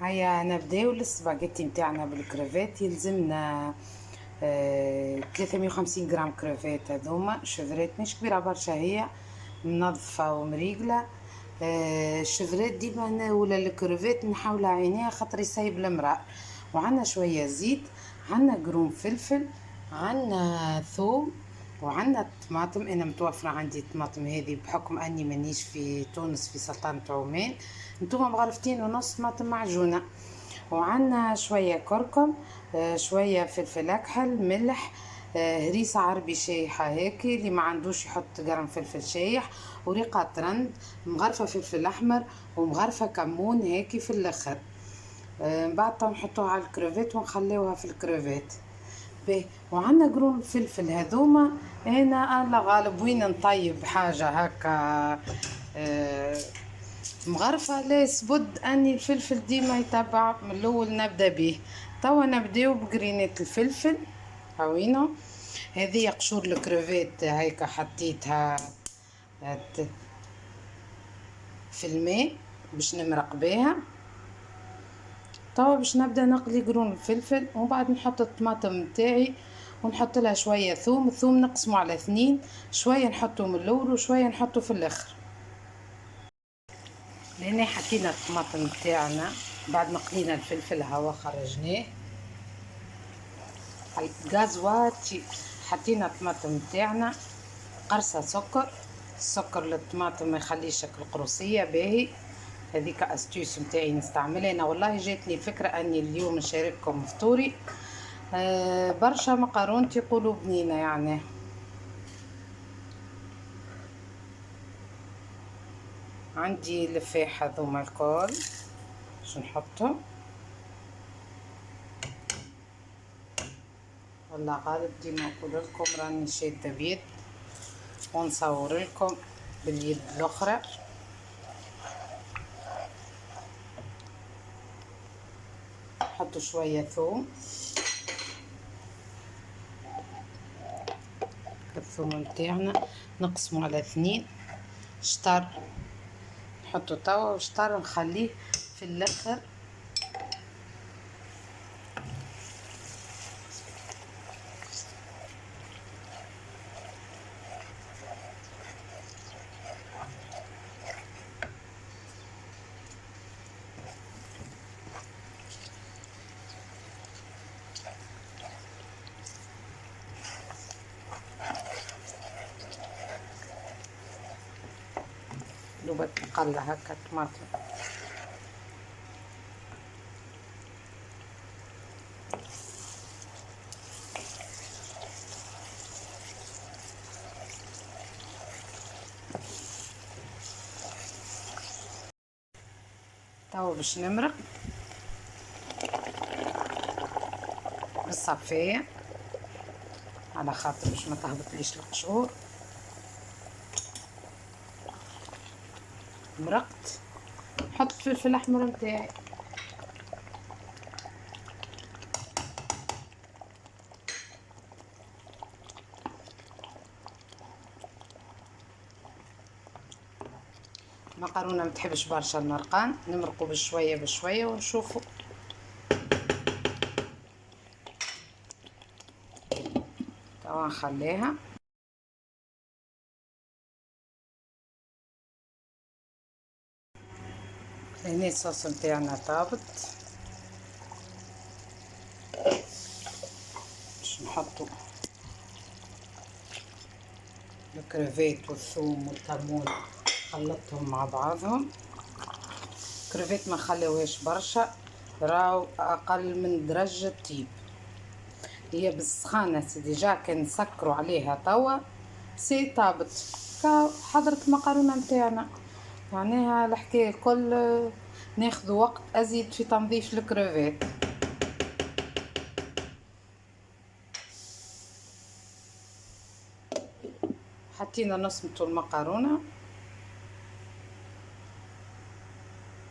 هيا نبداو السباغيتي متاعنا بالكريفات. يلزمنا 350 غرام كريفات. هذوما شفرات مش كبيرة برشا، هي منظفة ومريقلة. الشفرات ديما ولا الكريفات نحاولها عينيها خاطر يسيب المرأة. وعنا شوية زيت، عنا قرون فلفل، عنا ثوم، وعندنا الطماطم. انا متوفره عندي الطماطم هذه بحكم اني مانيش في تونس في سلطنة عمان. نتوما مغرفتين ونص طماطم معجونه. وعندنا شويه كركم، شويه فلفل اكحل، ملح، هريسه عربي شايحه هيك، اللي ما عندوش يحط قرن فلفل شايح، وريقه ترند، مغرفه فلفل احمر، ومغرفه كمون هيك في الاخر. من بعد نحطوها على الكريفات ونخليوها في الكريفات. باهي، وعندنا قرون الفلفل هذوما. انا الله غالب وين نطيب حاجه هكا مغرفه، لا سبد اني الفلفل ديما يتبع من الاول نبدا به. توا نبداو بقرينات الفلفل. هاوينو هذه قشور الكريفات هيك حطيتها في الماء باش نمرق بها. توا باش نبدا نقلي قرون الفلفل، ومن بعد نحط الطماطم نتاعي ونحط لها شويه ثوم. الثوم نقسمه على 2، شويه نحطه من الاول وشويه نحطه في الاخر. لهنا حطينا الطماطم نتاعنا بعد ما قلينا الفلفل، هوا خرجناه على الغاز واطي. حطينا الطماطم نتاعنا، قرصه سكر. السكر للطماطم ما يخليش شكل قروسيه باهي. هذيك استيوس نتاعي نستعملها انا. والله جاتني فكره اني اليوم نشارككم فطوري. برشا مقارونتي يقولوا بنينه يعني. عندي لفاح هذوما الكل باش نحطهم. والله غالب ديما نقول لكم راني شاده بيد ونصور لكم باليد الاخرى. نحطوا شويه ثوم. الثوم نتاعنا نقسمه على 2. شطر نحطو توا، وشطر نخليه في الاخر. دوبا تقلى هكا الطماطم. توا باش نمرق بالصفاية على خاطر باش ما تهبطليش القشور. مرقت، نحط فلفل احمر نتاعي. المقارونه ما تحبش برشا المرقان، نمرقوا بشويه بشويه ونشوفوا. توا نخليها. هنا الصوص نتاعنا طابت. باش نحطو الكريفات والثوم والكمون، خلطتهم مع بعضهم. الكريفات ما نخليوهاش برشا، راو اقل من درجة طيب. هي بالسخانة ديجا كان نسكروا عليها توا سي طابت. حضرت المقارونة نتاعنا، معناها الحكاية الكل ناخذ وقت ازيد في تنظيف الكريفات. حطينا نص متو المقارونة،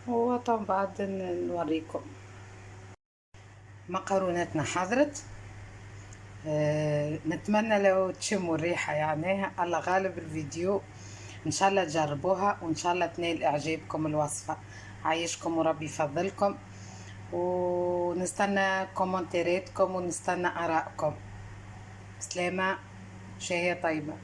وطبعا بعد نوريكم. مقارونتنا حضرت. نتمنى لو تشموا الريحة يعني. الله غالب الفيديو ان شاء الله تجربوها، وان شاء الله تنال اعجابكم الوصفة. عايشكم وربي يفضلكم. ونستنى كومنتيراتكم ونستنى آرائكم. سلامة، شهية طيبة.